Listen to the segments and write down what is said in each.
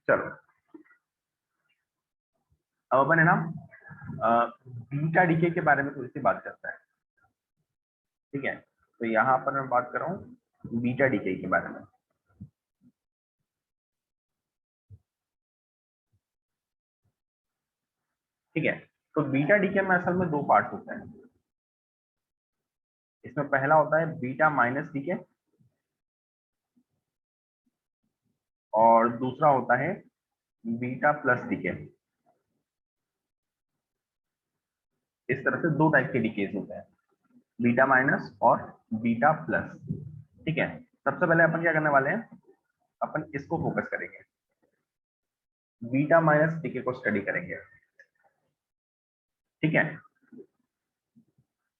चलो अब अपन है ना बीटा डीके के बारे में थोड़ी सी बात करते हैं। ठीक है, तो यहाँ पर मैं बात कर रहा हूँ बीटा डीके के बारे में। ठीक है, तो बीटा डीके में असल में दो पार्ट होते हैं। इसमें पहला होता है बीटा माइनस डीके और दूसरा होता है बीटा प्लस डीके। इस तरह से दो टाइप के डीकेस होते हैं, बीटा माइनस और बीटा प्लस। ठीक है, सबसे पहले अपन क्या करने वाले हैं, अपन इसको फोकस करेंगे, बीटा माइनस डीके को स्टडी करेंगे। ठीक है,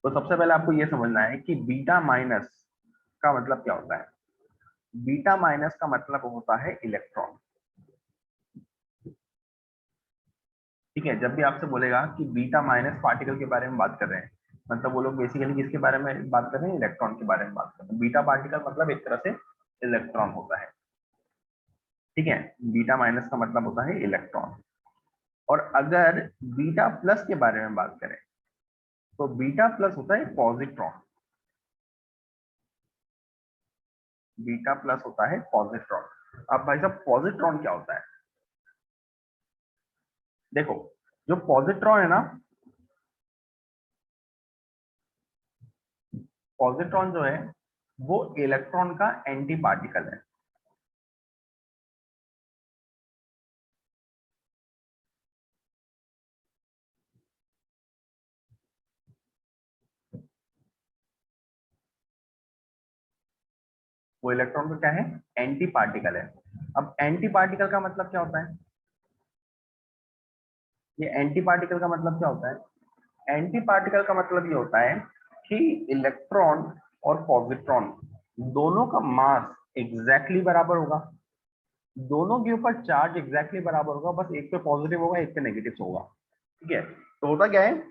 तो सबसे पहले आपको यह समझना है कि बीटा माइनस का मतलब क्या होता है। बीटा माइनस का मतलब होता है इलेक्ट्रॉन। ठीक है, जब भी आपसे बोलेगा कि बीटा माइनस पार्टिकल के बारे में बात कर रहे हैं, मतलब वो लोग बेसिकली किसके बारे में बात कर रहे हैं, इलेक्ट्रॉन के बारे में बात कर रहे हैं। बीटा पार्टिकल मतलब एक तरह से इलेक्ट्रॉन होता है। ठीक है, बीटा माइनस का मतलब होता है इलेक्ट्रॉन। और अगर बीटा प्लस के बारे में बात करें तो बीटा प्लस होता है पॉजिट्रॉन। बीटा प्लस होता है पॉजिट्रॉन। अब भाई साहब पॉजिट्रॉन क्या होता है, देखो जो पॉजिट्रॉन है ना, पॉजिट्रॉन जो है वो इलेक्ट्रॉन का एंटी पार्टिकल है। वो इलेक्ट्रॉन का क्या है, एंटी पार्टिकल है। अब एंटी पार्टिकल का मतलब क्या होता है, ये एंटी पार्टिकल का मतलब क्या होता है, एंटी पार्टिकल का मतलब ये होता है कि इलेक्ट्रॉन और पॉजिट्रॉन दोनों का मास एग्जैक्टली बराबर होगा, दोनों के ऊपर चार्ज एग्जैक्टली बराबर होगा, बस एक पे पॉजिटिव होगा एक पे नेगेटिव होगा। ठीक है, तो होता क्या है,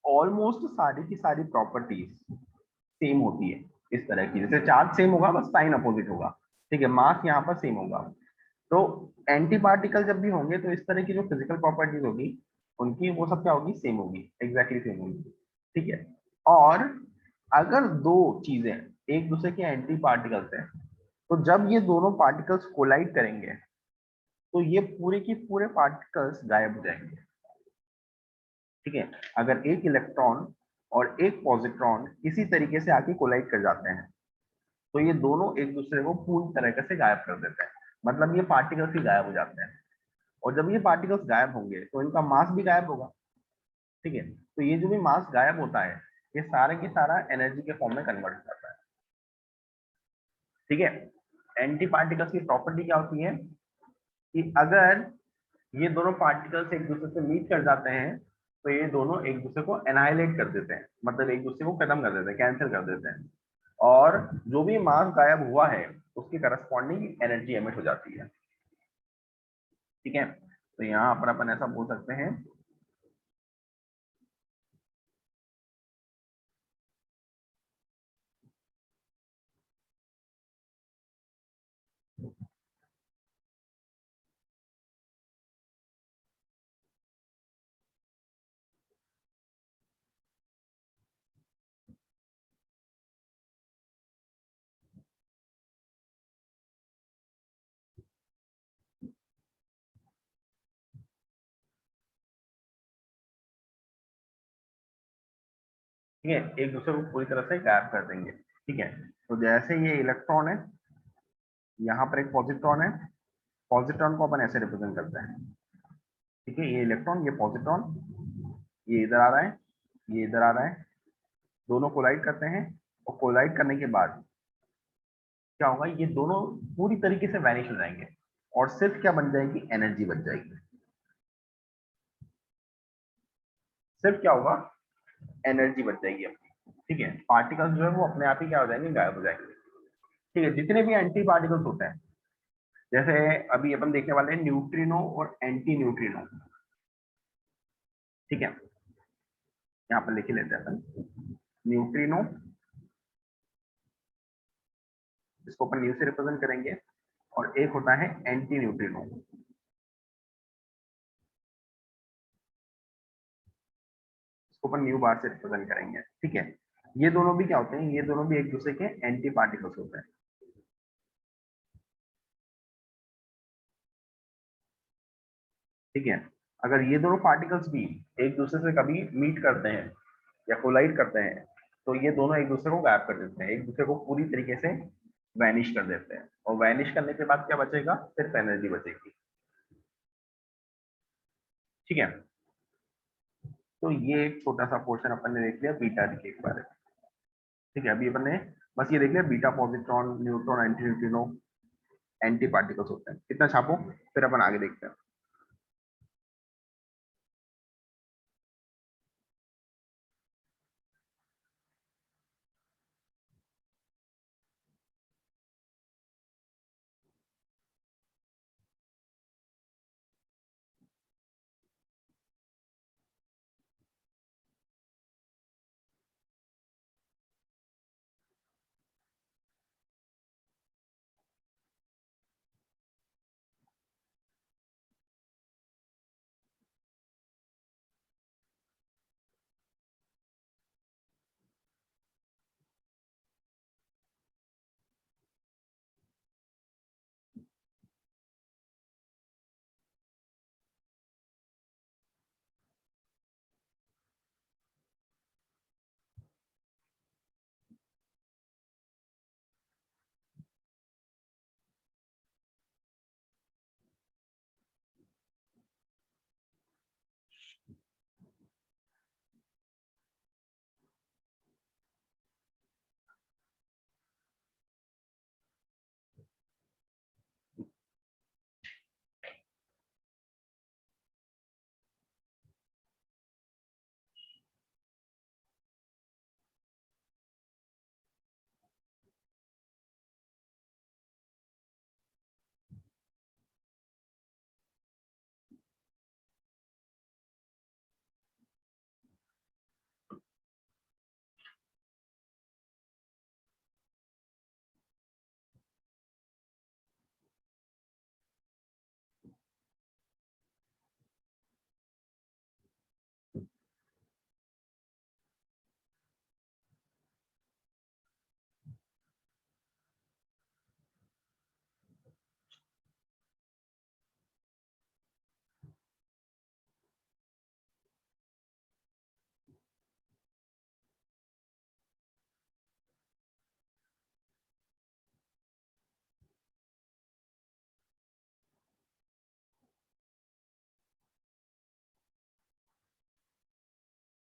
ऑलमोस्ट सारी की सारी प्रॉपर्टीज सेम होती है। इस तरह की जैसे चार्ज सेम होगा बस साइन अपोजिट होगा। ठीक है, मास यहाँ पर सेम होगा। तो एंटी पार्टिकल जब भी होंगे तो इस तरह की जो फिजिकल प्रॉपर्टीज होगी उनकी वो सब क्या होगी, सेम होगी, एग्जैक्टली सेम होगी। ठीक है, और अगर दो चीजें एक दूसरे के एंटी पार्टिकल्स हैं तो जब ये दोनों पार्टिकल्स कोलाइड करेंगे तो ये पूरे की पूरे पार्टिकल्स गायब हो जाएंगे। ठीक है, अगर एक इलेक्ट्रॉन और एक पॉजिट्रॉन इसी तरीके से आके कोलाइड कर जाते हैं तो ये दोनों एक दूसरे को पूरी तरीके से गायब कर देते हैं, मतलब ये पार्टिकल्स ही गायब हो जाते हैं। और जब ये पार्टिकल्स गायब होंगे तो इनका मास भी गायब होगा। ठीक है, तो ये जो भी मास गायब होता है ये सारे की सारा एनर्जी के फॉर्म में कन्वर्ट हो जाता है। ठीक है, एंटी पार्टिकल्स की प्रॉपर्टी क्या होती है कि अगर ये दोनों पार्टिकल्स एक दूसरे से मीट कर जाते हैं तो ये दोनों एक दूसरे को एनाइलेट कर देते हैं, मतलब एक दूसरे को खत्म कर देते हैं, कैंसिल कर देते हैं। और जो भी मास गायब हुआ है उसकी करस्पॉन्डिंग एनर्जी एमिट हो जाती है। ठीक है, तो यहाँ पर अपन ऐसा बोल सकते हैं, ठीक है, एक दूसरे को पूरी तरह से गायब कर देंगे। ठीक है, तो जैसे ये इलेक्ट्रॉन है, यहाँ पर एक पॉजिट्रॉन है, पॉजिट्रॉन को अपन ऐसे रिप्रेजेंट करते हैं। ठीक है, ये इलेक्ट्रॉन ये पॉजिट्रॉन, ये इधर आ रहा है ये इधर आ रहा है, दोनों कोलाइड करते हैं और कोलाइड करने के बाद क्या होगा, ये दोनों पूरी तरीके से वैनिश हो जाएंगे और सिर्फ क्या बन जाएगी, एनर्जी बन जाएगी। सिर्फ क्या होगा, एनर्जी बच जाएगी अपनी। ठीक है, पार्टिकल्स जो है वो अपने आप ही क्या हो जाएंगे, गायब हो जाएंगे। ठीक है, जितने भी एंटी पार्टिकल्स होते हैं, जैसे अभी अपन देखने वाले हैं न्यूट्रिनो और एंटी न्यूट्रिनो। ठीक है, यहाँ पर लिख लेते हैं अपन न्यूट्रिनो, इसको अपन न्यू से रिप्रेजेंट करेंगे, और एक होता है एंटी न्यूट्रिनो। इसको अपन न्यू बार से रिप्रेजेंट करेंगे, ठीक है। ये दोनों भी क्या होते हैं, ये दोनों भी एक दूसरे के एंटी पार्टिकल्स होते हैं, ठीक है। अगर ये दोनों पार्टिकल्स भी एक दूसरे से कभी मीट करते हैं या कोलाइड करते हैं, तो ये दोनों एक दूसरे को गायब कर देते हैं, एक दूसरे को पूरी तरीके से वैनिश कर देते हैं, और वैनिश करने के बाद क्या बचेगा, सिर्फ एनर्जी बचेगी, ठीक है। तो ये एक छोटा सा पोर्शन अपन ने देख लिया बीटा डीके के बारे में, ठीक है। अभी अपन ने बस ये देख लिया beta positron, neutron, anti neutrino anti particles होते हैं, कितना छापो, फिर अपन आगे देखते हैं।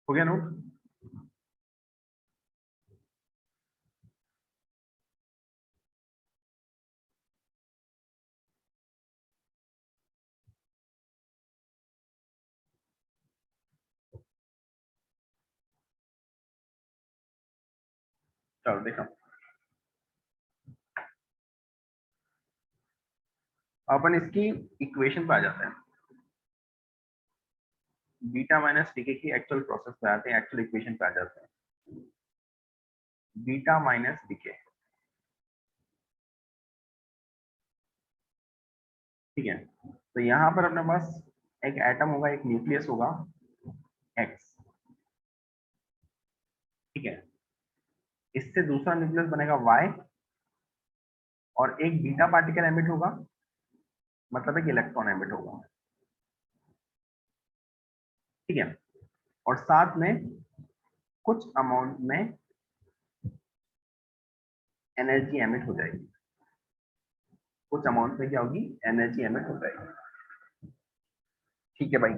हो गया नोट? चलो देखो, अपन इसकी इक्वेशन पे आ जाते हैं, बीटा माइनस डीके की एक्चुअल प्रोसेस पे आते हैं, एक्चुअल इक्वेशन पे आ जाते हैं। बीटा माइनस डीके, ठीक है। तो यहाँ पर अपने पास एक एटम होगा, एक न्यूक्लियस होगा एक्स, ठीक है। इससे दूसरा न्यूक्लियस बनेगा वाई, और एक बीटा पार्टिकल एमिट होगा, मतलब एक इलेक्ट्रॉन एमिट होगा, ठीक है। और साथ में कुछ अमाउंट में एनर्जी एमिट हो जाएगी, कुछ अमाउंट में क्या होगी, एनर्जी एमिट हो जाएगी, ठीक है भाई।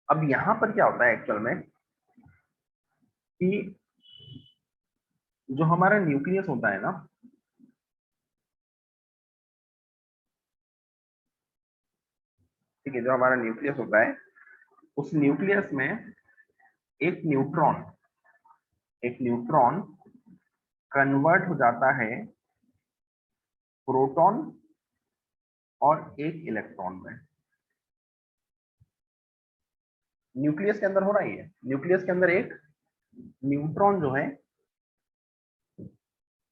अब यहाँ पर क्या होता है एक्चुअल में कि जो हमारा न्यूक्लियस होता है ना, ठीक है, जो हमारा न्यूक्लियस होता है, उस न्यूक्लियस में एक न्यूट्रॉन, एक न्यूट्रॉन कन्वर्ट हो जाता है प्रोटॉन और एक इलेक्ट्रॉन में। न्यूक्लियस के अंदर हो रहा है, ये न्यूक्लियस के अंदर एक न्यूट्रॉन जो है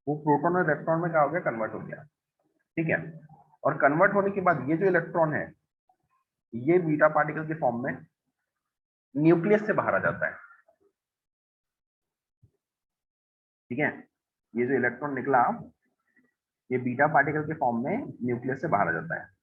वो प्रोटॉन और इलेक्ट्रॉन में क्या हो गया, कन्वर्ट हो गया, ठीक है। और कन्वर्ट होने के बाद ये जो इलेक्ट्रॉन है, ये बीटा पार्टिकल के फॉर्म में न्यूक्लियस से बाहर आ जाता है। ठीक है, ये जो इलेक्ट्रॉन निकला ये बीटा पार्टिकल के फॉर्म में न्यूक्लियस से बाहर आ जाता है।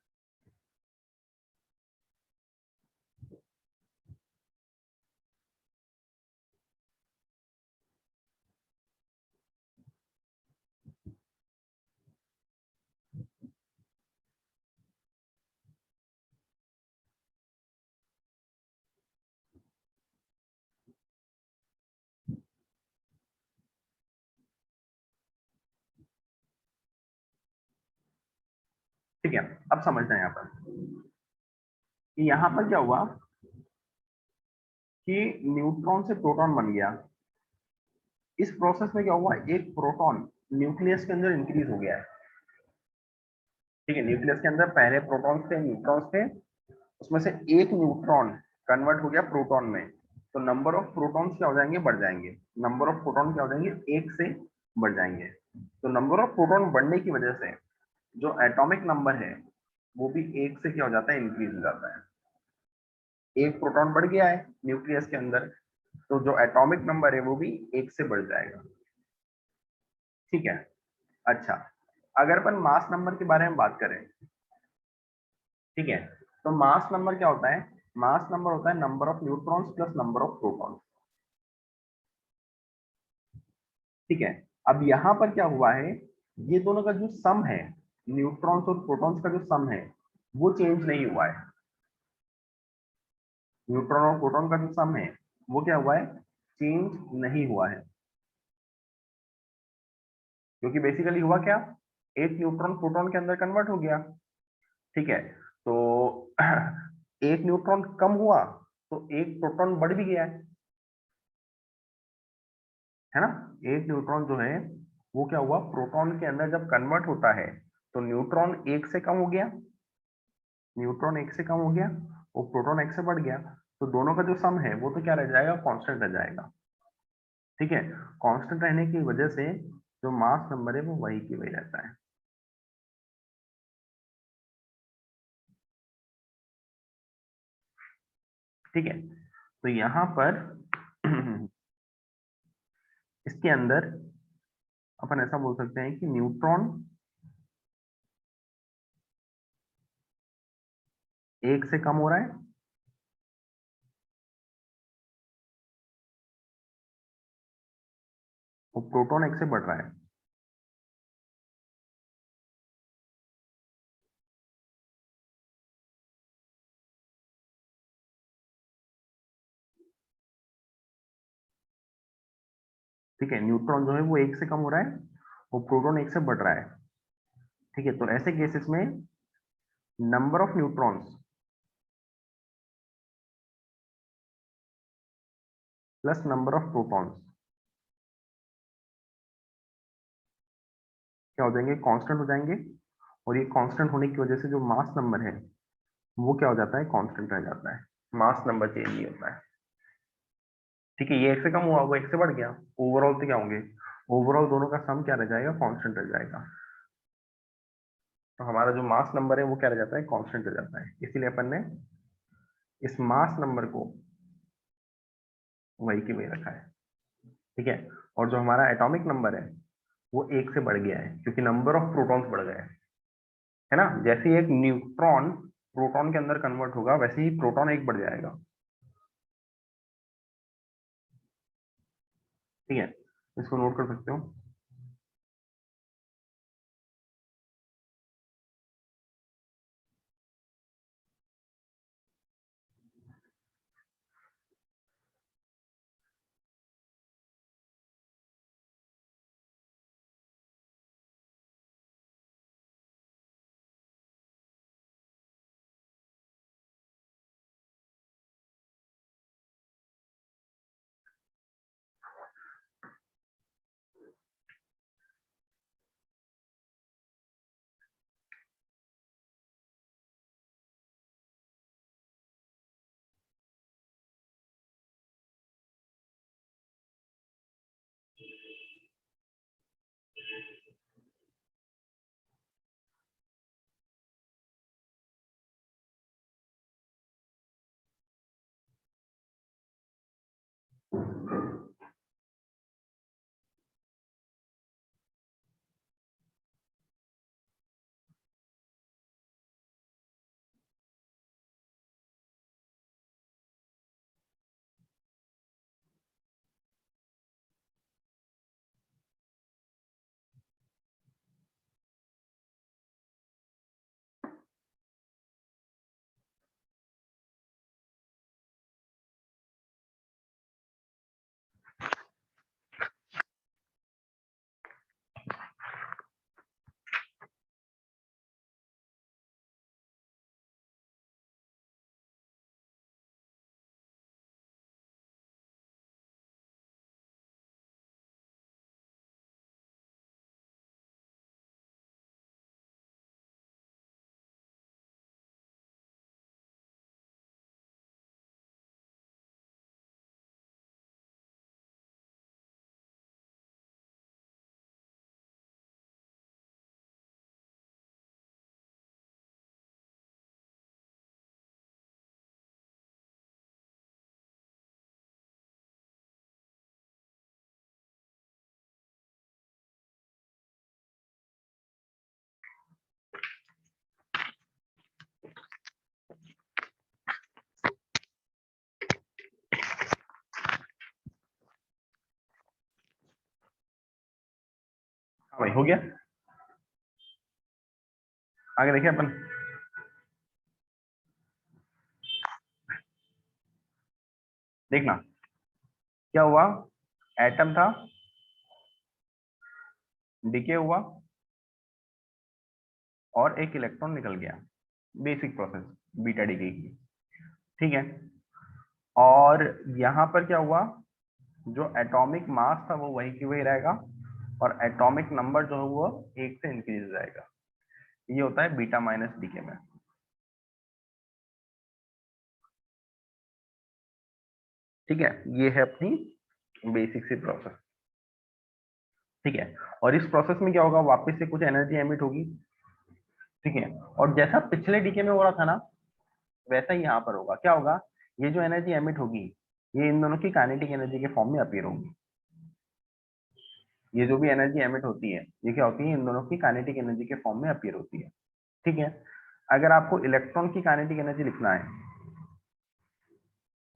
ठीक है, अब समझना है यहाँ पर कि यहाँ पर क्या हुआ कि न्यूट्रॉन से प्रोटॉन बन गया। इस प्रोसेस में क्या हुआ, एक प्रोटॉन न्यूक्लियस के अंदर इंक्रीज हो गया है। ठीक है, न्यूक्लियस के अंदर पहले प्रोटॉन्स थे, न्यूट्रॉन्स थे, उसमें से एक न्यूट्रॉन कन्वर्ट हो गया प्रोटॉन में। तो नंबर ऑफ प्रोटॉन्स क्या हो जाएंगे, बढ़ जाएंगे। नंबर ऑफ प्रोटॉन क्या हो जाएंगे, एक से बढ़ जाएंगे। तो नंबर ऑफ प्रोटॉन बढ़ने की वजह से जो एटॉमिक नंबर है वो भी एक से क्या हो जाता है, इंक्रीज हो जाता है। एक प्रोटॉन बढ़ गया है न्यूक्लियस के अंदर, तो जो एटॉमिक नंबर है वो भी एक से बढ़ जाएगा। ठीक है, अच्छा, अगर अपन मास नंबर के बारे में बात करें, ठीक है, तो मास नंबर क्या होता है, मास नंबर होता है number of neutrons plus number of protons. ठीक है, अब यहां पर क्या हुआ है, ये दोनों का जो सम है, न्यूट्रॉन्स और प्रोटॉन्स का जो सम है वो चेंज नहीं हुआ है। न्यूट्रॉन और प्रोटॉन का जो सम है वो क्या हुआ है, चेंज नहीं हुआ है। क्योंकि बेसिकली हुआ क्या, एक न्यूट्रॉन प्रोटॉन के अंदर कन्वर्ट हो गया। ठीक है, तो एक न्यूट्रॉन कम हुआ तो एक प्रोटॉन बढ़ भी गया है ना। एक न्यूट्रॉन जो है वो क्या हुआ, प्रोटॉन के अंदर जब कन्वर्ट होता है तो न्यूट्रॉन एक से कम हो गया, न्यूट्रॉन एक से कम हो गया और प्रोटॉन एक से बढ़ गया। तो दोनों का जो सम है वो तो क्या रह जाएगा, कांस्टेंट रह जाएगा। ठीक है, कांस्टेंट रहने की वजह से जो मास नंबर है वो वही की वही रहता है। ठीक है, तो यहां पर इसके अंदर अपन ऐसा बोल सकते हैं कि न्यूट्रॉन एक से कम हो रहा है और प्रोटॉन एक से बढ़ रहा है। ठीक है, न्यूट्रॉन जो है वो एक से कम हो रहा है और प्रोटॉन एक से बढ़ रहा है। ठीक है, तो ऐसे केसेस में number of neutrons plus number of protons क्या हो जाएंगे, कांस्टेंट हो जाएंगे। और ये कांस्टेंट होने की वजह से जो मास नंबर है वो क्या हो जाता है, कांस्टेंट रह जाता है। मास नंबर चेंज नहीं होता है। ठीक है, ये एक से कम हुआ वो एक से बढ़ गया, ओवरऑल तो क्या होंगे, ओवरऑल दोनों का सम क्या रह जाएगा, कांस्टेंट रह जाएगा। तो हमारा जो मास नंबर है वो क्या रह जाता है, कांस्टेंट रह जाता है। इसीलिए अपन ने इस मास नंबर को वही के वही रखा है। ठीक है, और जो हमारा एटॉमिक नंबर है वो एक से बढ़ गया है क्योंकि नंबर ऑफ प्रोटॉन्स बढ़ गए हैं। है ना, जैसे ही एक न्यूट्रॉन प्रोटॉन के अंदर कन्वर्ट होगा वैसे ही प्रोटॉन एक बढ़ जाएगा। ठीक है, इसको नोट कर सकते हो। हाँ भाई, हो गया। आगे देखिए अपन। देखना क्या हुआ, एटम था, डीके हुआ और एक इलेक्ट्रॉन निकल गया। बेसिक प्रोसेस बीटा डीके की, ठीक है। और यहाँ पर क्या हुआ, जो एटॉमिक मास था वो वही की वही रहेगा और एटॉमिक नंबर जो है वो 1 से इंक्रीज हो जाएगा। ये होता है बीटा माइनस डीके में, ठीक है। ये है अपनी बेसिक सी प्रोसेस, ठीक है। और इस प्रोसेस में क्या होगा, वापस से कुछ एनर्जी एमिट होगी, ठीक है। और जैसा पिछले डीके में हो रहा था ना, वैसा ही यहाँ पर होगा। क्या होगा, ये जो एनर्जी एमिट होगी ये इन दोनों की काइनेटिक एनर्जी के फॉर्म में अपीयर होगी। ये जो भी एनर्जी एमिट होती है ये क्या होती है, इन दोनों की काइनेटिक एनर्जी के फॉर्म में अपीयर होती है, ठीक है। अगर आपको इलेक्ट्रॉन की काइनेटिक एनर्जी लिखना है,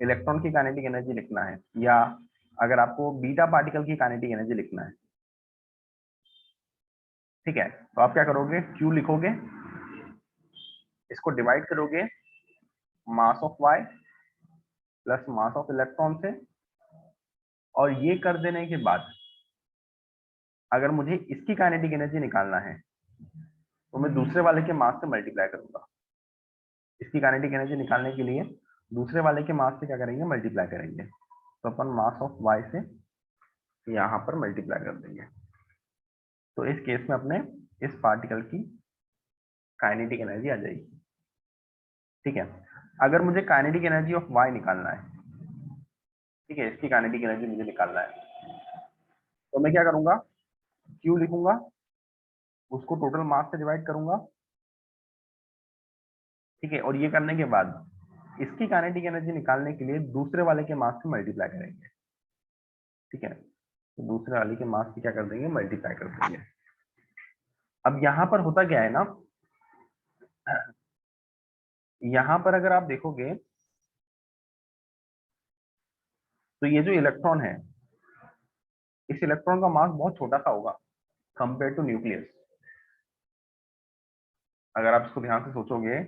इलेक्ट्रॉन की काइनेटिक एनर्जी लिखना है, या अगर आपको बीटा पार्टिकल की काइनेटिक एनर्जी लिखना है, ठीक है, तो आप क्या करोगे, Q लिखोगे, इसको डिवाइड करोगे mass of Y plus mass of electron से, और ये कर देने के बाद अगर मुझे इसकी काइनेटिक एनर्जी निकालना है तो मैं दूसरे वाले के मास से मल्टीप्लाई करूंगा। इसकी काइनेटिक एनर्जी निकालने के लिए दूसरे वाले के मास से क्या करेंगे, मल्टीप्लाई करेंगे। तो अपन मास ऑफ वाई से यहाँ पर मल्टीप्लाई कर देंगे। तो इस केस में अपने इस पार्टिकल की काइनेटिक एनर्जी आ जाएगी, ठीक है। अगर मुझे काइनेटिक एनर्जी ऑफ वाई निकालना है, ठीक है, इसकी काइनेटिक एनर्जी मुझे निकालना है, तो मैं क्या करूंगा, क्यू लिखूंगा, उसको टोटल मास से डिवाइड करूंगा, ठीक है। और ये करने के बाद इसकी काइनेटिक एनर्जी निकालने के लिए दूसरे वाले के मास से मल्टीप्लाई करेंगे, ठीक है। तो दूसरे वाले के मास से क्या कर देंगे, मल्टीप्लाई कर देंगे। अब यहाँ पर होता क्या है ना, यहाँ पर अगर आप देखोगे तो ये जो इलेक्ट्रॉन है, इस इलेक्ट्रॉन का मास बहुत छोटा सा होगा कंपेयर टू न्यूक्लियस। अगर आप इसको ध्यान से सोचोगे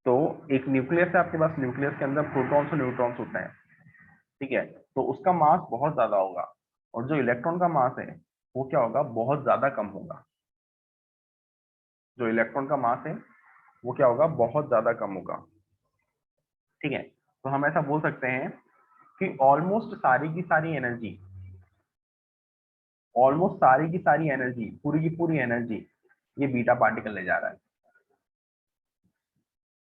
तो एक न्यूक्लियस है आपके पास, न्यूक्लियस के अंदर प्रोटॉन्स और न्यूट्रॉन्स होते हैं, ठीक है। तो उसका मास बहुत ज्यादा होगा, और जो इलेक्ट्रॉन का मास है वो क्या होगा, बहुत ज्यादा कम होगा। जो इलेक्ट्रॉन का मास है वो क्या होगा, बहुत ज्यादा कम होगा, ठीक है। तो हम ऐसा बोल सकते हैं कि ऑलमोस्ट सारी की सारी एनर्जी, पूरी की पूरी एनर्जी ये बीटा पार्टिकल ले जा रहा है।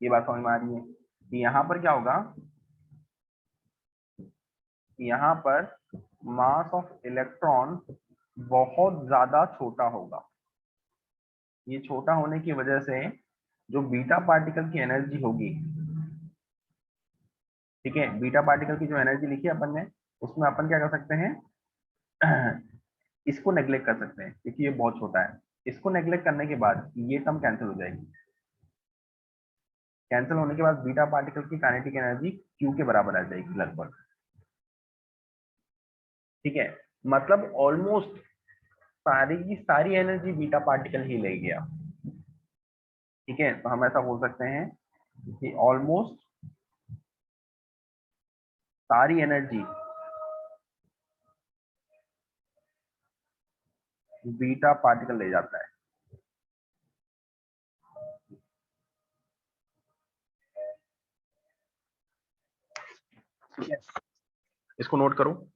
ये बात समझ में आ रही है कि यहाँ पर क्या होगा, यहाँ पर मास ऑफ इलेक्ट्रॉन बहुत ज्यादा छोटा होगा। ये छोटा होने की वजह से जो बीटा पार्टिकल की एनर्जी होगी, ठीक है, बीटा पार्टिकल की जो एनर्जी लिखी है अपन ने, उसमें अपन क्या कर सकते हैं, इसको नेग्लेक्ट कर सकते हैं क्योंकि ये बहुत छोटा है। इसको नेग्लेक्ट करने के बाद ये टर्म कैंसिल हो जाएगी। कैंसिल होने के बाद बीटा पार्टिकल की काइनेटिक एनर्जी क्यू के बराबर आ जाएगी लगभग। ठीक है, मतलब ऑलमोस्ट सारी की सारी एनर्जी बीटा पार्टिकल ही ले गया। ठीक है, तो हम ऐसा बोल सकते हैं कि ऑलमोस्ट सारी एनर्जी बीटा पार्टिकल ले जाता है। ठीक है, इसको नोट करो।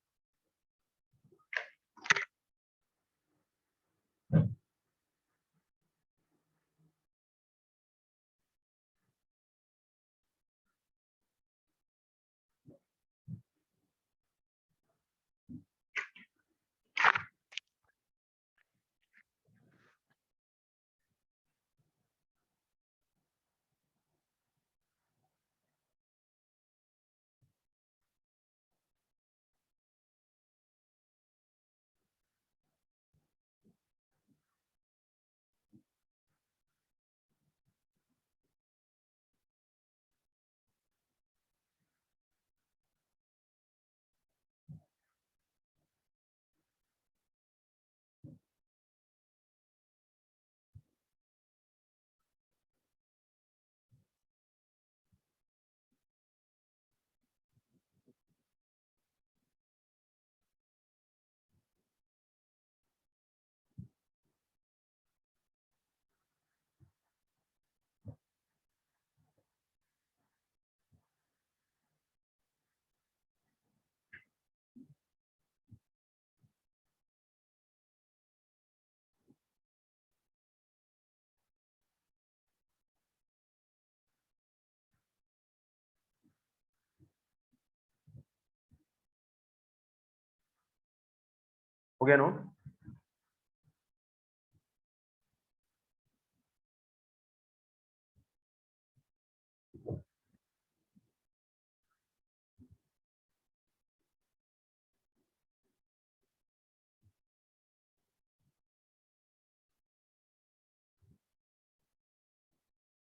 हो गया नोट।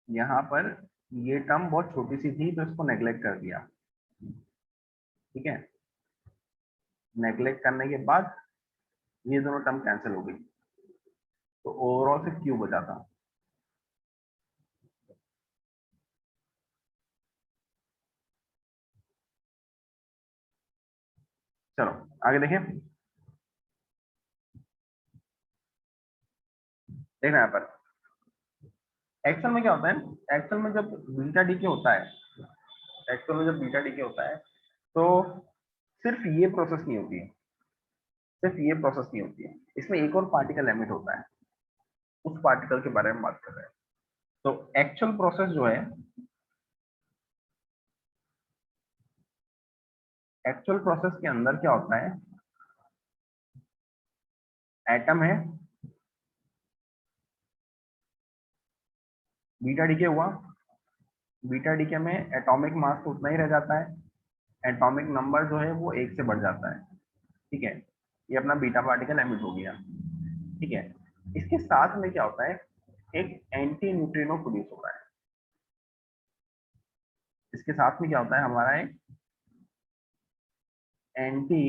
यहाँ पर ये टर्म बहुत छोटी सी थी तो इसको नेग्लेक्ट कर दिया। ठीक है, नेग्लेक्ट करने के बाद ये दोनों टर्म कैंसिल हो गई, तो ओवरऑल से क्यू बचा था। चलो आगे देखें। देखना यहाँ पर एक्सेल में क्या होता है। एक्सेल में जब बीटा डीके होता है, एक्सेल में जब बीटा डीके होता है तो सिर्फ ये प्रोसेस नहीं होती है, सिर्फ ये प्रोसेस नहीं होती है, इसमें एक और पार्टिकल एमिट होता है। उस पार्टिकल के बारे में बात कर रहे हैं। तो एक्चुअल प्रोसेस जो है, एक्चुअल प्रोसेस के अंदर क्या होता है, एटम है, बीटा डीके हुआ, बीटा डीके में एटॉमिक मास तो उतना ही रह जाता है, एटॉमिक नंबर जो है वो एक से बढ़ जाता है। ठीक है, ये अपना बीटा पार्टिकल एमिट हो गया। ठीक है, इसके साथ में क्या होता है, एक एंटी न्यूट्रिनो प्रोड्यूस होता है। इसके साथ में क्या होता है, हमारा एक एंटी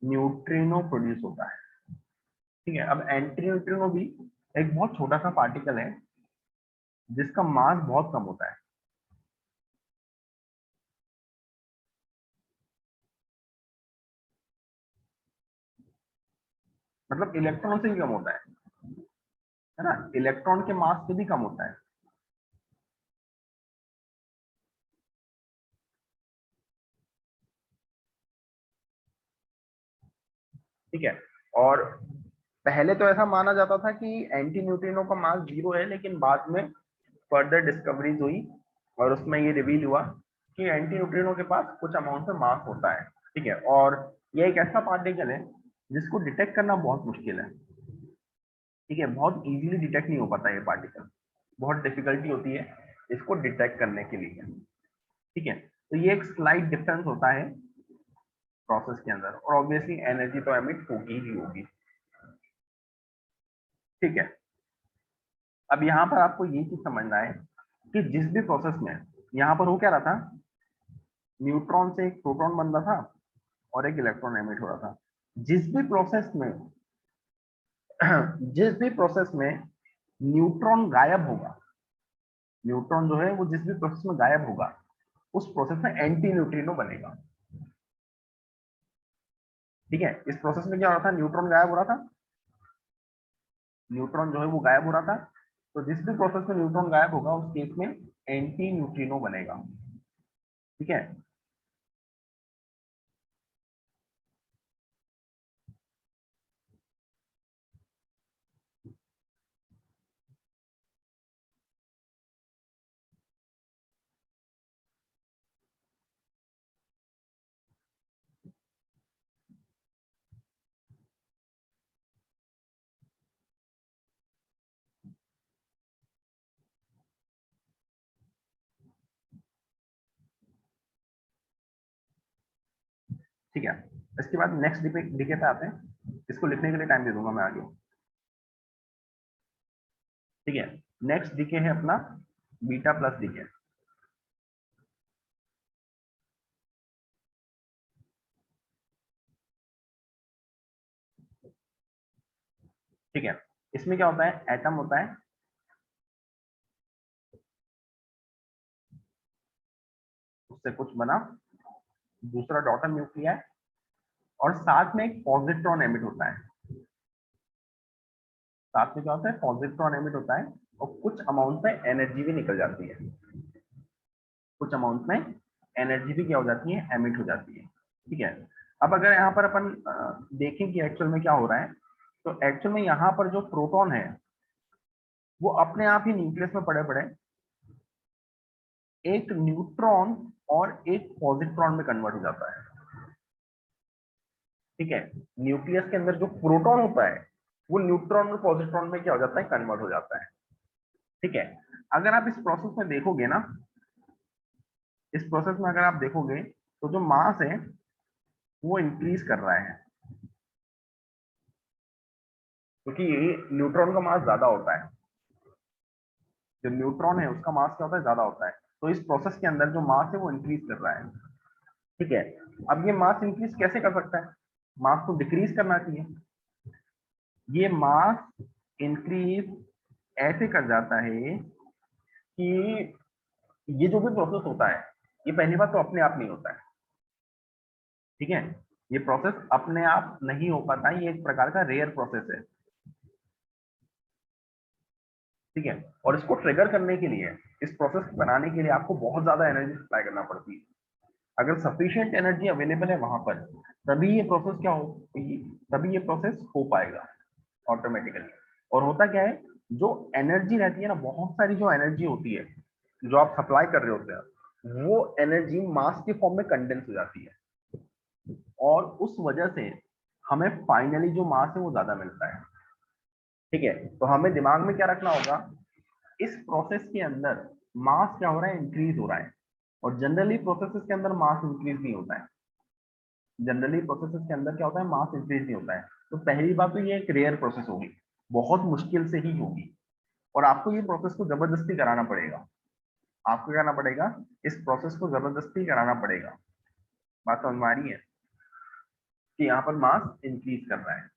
न्यूट्रिनो प्रोड्यूस होता है। ठीक है, अब एंटी न्यूट्रिनो भी एक बहुत छोटा सा पार्टिकल है जिसका मास बहुत कम होता है। मतलब इलेक्ट्रॉन से भी कम होता है ना, इलेक्ट्रॉन के मास से भी कम होता है। ठीक है, और पहले तो ऐसा माना जाता था कि एंटी न्यूट्रिनो का मास 0 है, लेकिन बाद में फर्दर डिस्कवरीज हुई और उसमें ये रिवील हुआ कि एंटी न्यूट्रिनो के पास कुछ अमाउंट में मास होता है। ठीक है, और ये एक ऐसा पार्टिकल है जिसको डिटेक्ट करना बहुत मुश्किल है। ठीक है, बहुत इजीली डिटेक्ट नहीं हो पाता ये पार्टिकल, बहुत डिफिकल्टी होती है इसको डिटेक्ट करने के लिए। ठीक है, तो ये एक स्लाइट डिफरेंस होता है प्रोसेस के अंदर, और ऑब्वियसली एनर्जी तो एमिट होगी ही होगी। ठीक है, अब यहाँ पर आपको ये चीज समझना है कि जिस भी प्रोसेस में यहाँ पर हो क्या रहा था, न्यूट्रॉन से एक प्रोटॉन बन रहा था और एक इलेक्ट्रॉन एमिट हो रहा था। जिस भी प्रोसेस में जिस भी प्रोसेस में न्यूट्रॉन गायब होगा, न्यूट्रॉन जो है वो जिस भी प्रोसेस में गायब होगा, उस प्रोसेस में एंटी न्यूट्रिनो बनेगा। ठीक है, इस प्रोसेस में क्या हो रहा था, न्यूट्रॉन गायब हो रहा था, न्यूट्रॉन जो है वो गायब हो रहा था। तो जिस भी प्रोसेस में न्यूट्रॉन गायब होगा उस केस में एंटी न्यूट्रिनो बनेगा। ठीक है, ठीक है। इसके बाद नेक्स्ट डीके पे आते हैं, इसको लिखने के लिए टाइम दे दूंगा मैं आगे। ठीक है, नेक्स्ट डीके है अपना बीटा प्लस डीके। ठीक है, इसमें क्या होता है, एटम होता है, उससे कुछ बना, दूसरा डॉटर न्यूक्लियर, और साथ में एक पॉजिट्रॉन एमिट होता है। साथ में क्या होता है, पॉजिट्रॉन एमिट होता है, और कुछ अमाउंट में एनर्जी भी निकल जाती है, कुछ अमाउंट में एनर्जी भी क्या हो जाती है, एमिट हो जाती है। ठीक है, अब अगर यहाँ पर अपन देखें कि एक्चुअल में क्या हो रहा है, तो एक्चुअल में यहाँ पर जो प्रोटॉन है वो अपने आप ही न्यूक्लियस में पड़े पड़े एक न्यूट्रॉन और एक पॉजिट्रॉन में कन्वर्ट हो जाता है। ठीक है, न्यूक्लियस के अंदर जो प्रोटॉन होता है वो न्यूट्रॉन और पॉजिट्रॉन में क्या हो जाता है, कन्वर्ट हो जाता है। ठीक है, अगर आप इस प्रोसेस में देखोगे ना, इस प्रोसेस में अगर आप देखोगे तो जो मास है वो इंक्रीज कर रहा है, क्योंकि न्यूट्रॉन का मास ज्यादा होता है, जो न्यूट्रॉन है उसका मास क्या होता है, ज्यादा होता है। तो इस प्रोसेस के अंदर जो मास है वो इंक्रीज कर रहा है। ठीक है, अब ये मास इंक्रीज कैसे कर सकता है, मास को डिक्रीज करना चाहिए। ये मास इंक्रीज ऐसे कर जाता है कि ये जो भी प्रोसेस होता है, ये पहली बात तो अपने आप नहीं होता है। ठीक है, ये प्रोसेस अपने आप नहीं हो पाता है, ये एक प्रकार का रेयर प्रोसेस है। ठीक है, और इसको ट्रिगर करने के लिए, इस प्रोसेस को बनाने के लिए आपको बहुत ज्यादा एनर्जी सप्लाई करना पड़ती है। अगर सफिशिएंट एनर्जी अवेलेबल है वहां पर, तभी ये प्रोसेस क्या हो, तभी ये प्रोसेस हो पाएगा ऑटोमेटिकली। और होता क्या है, जो एनर्जी रहती है ना, बहुत सारी जो एनर्जी होती है जो आप सप्लाई कर रहे होते हैं, वो एनर्जी मास के फॉर्म में कंडेंस हो जाती है, और उस वजह से हमें फाइनली जो मास है वो ज्यादा मिलता है। ठीक है, तो हमें दिमाग में क्या रखना होगा, इस प्रोसेस के अंदर मास क्या हो रहा है, इंक्रीज हो रहा है, और जनरली प्रोसेसेस के अंदर मास इंक्रीज नहीं होता है। जनरली प्रोसेसेस के अंदर क्या होता है, मास इंक्रीज नहीं होता है। तो पहली बात तो ये एक रेयर प्रोसेस होगी, बहुत मुश्किल से ही होगी, और आपको ये प्रोसेस को जबरदस्ती कराना पड़ेगा। आपको क्या करना पड़ेगा, इस प्रोसेस को जबरदस्ती कराना पड़ेगा। बात समझ में आ रही है कि यहाँ पर मास इंक्रीज कर रहा है।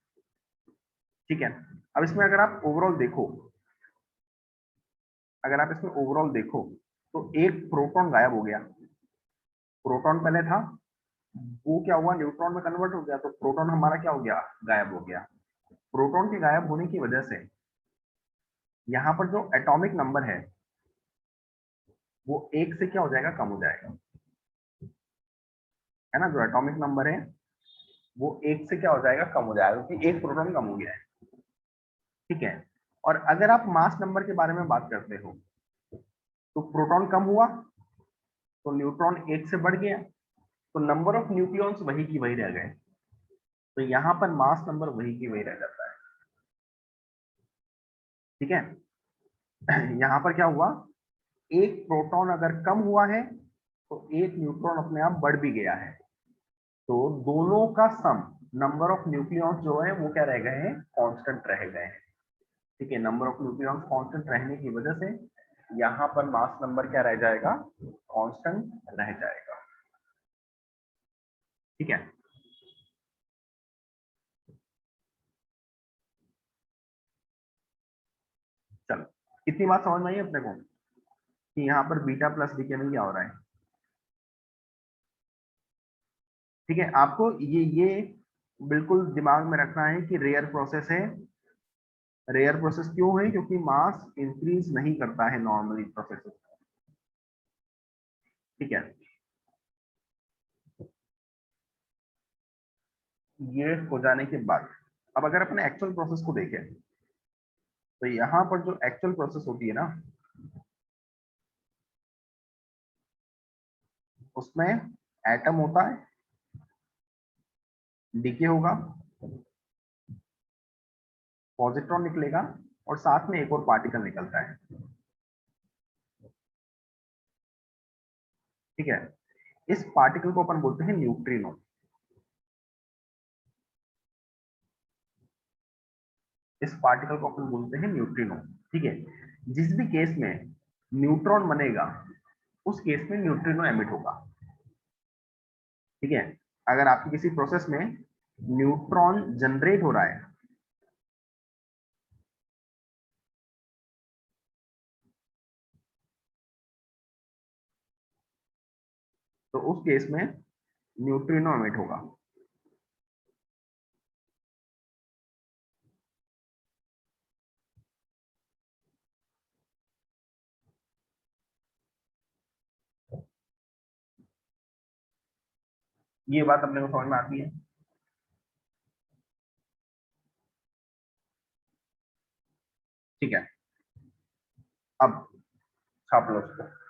ठीक है, अब इसमें अगर आप ओवरऑल देखो, अगर आप इसमें ओवरऑल देखो तो एक प्रोटॉन गायब हो गया। प्रोटॉन पहले था, वो क्या हुआ, न्यूट्रॉन में कन्वर्ट हो गया, तो प्रोटॉन हमारा क्या हो गया, गायब हो गया। प्रोटॉन के गायब होने की वजह से यहाँ पर जो एटॉमिक नंबर है वो एक से क्या हो जाएगा, कम हो जाएगा, है ना। जो एटॉमिक नंबर है वो एक से क्या हो जाएगा, कम हो जाएगा, क्योंकि एक प्रोटॉन कम हो गया है। ठीक है, और अगर आप मास नंबर के बारे में बात करते हो, तो प्रोटॉन कम हुआ तो न्यूट्रॉन एक से बढ़ गया, तो नंबर ऑफ न्यूक्लियॉन्स वही की वही रह गए, तो यहाँ पर मास नंबर वही की वही रह जाता है। ठीक है, यहाँ पर क्या हुआ, एक प्रोटॉन अगर कम हुआ है तो एक न्यूट्रॉन अपने आप बढ़ भी गया है। तो दोनों का सम, नंबर ऑफ न्यूक्लियॉन्स जो है वो क्या रह गए हैं, कांस्टेंट रह गए हैं। ठीक है, नंबर ऑफ न्यूक्लियॉन्स कांस्टेंट रहने की वजह से यहाँ पर मास नंबर क्या रह जाएगा, कांस्टेंट रह जाएगा। ठीक है, चलो कितनी बात समझ में आई अपने को कि यहाँ पर बीटा प्लस डीके में क्या हो रहा है। ठीक है, आपको ये बिल्कुल दिमाग में रखना है कि रेयर प्रोसेस है। रेयर प्रोसेस क्यों है, क्योंकि मास इंक्रीज नहीं करता है नॉर्मली प्रोसेस। ठीक है, ये हो जाने के बाद अब अगर अपने एक्चुअल प्रोसेस को देखें, तो यहाँ पर जो एक्चुअल प्रोसेस होती है ना, उसमें एटम होता है, डीके होगा, पॉजिट्रॉन निकलेगा, और साथ में एक और पार्टिकल निकलता है। ठीक है, इस पार्टिकल को अपन बोलते हैं न्यूट्रिनो। इस पार्टिकल को अपन बोलते हैं न्यूट्रिनो। ठीक है, जिस भी केस में न्यूट्रॉन बनेगा, उस केस में न्यूट्रिनो एमिट होगा। ठीक है, अगर आपकी किसी प्रोसेस में न्यूट्रॉन जनरेट हो रहा है, तो उस केस में न्यूट्रिनो एमिट होगा। ये बात अपने को समझ में आती है। ठीक है, अब छाप लो उसको।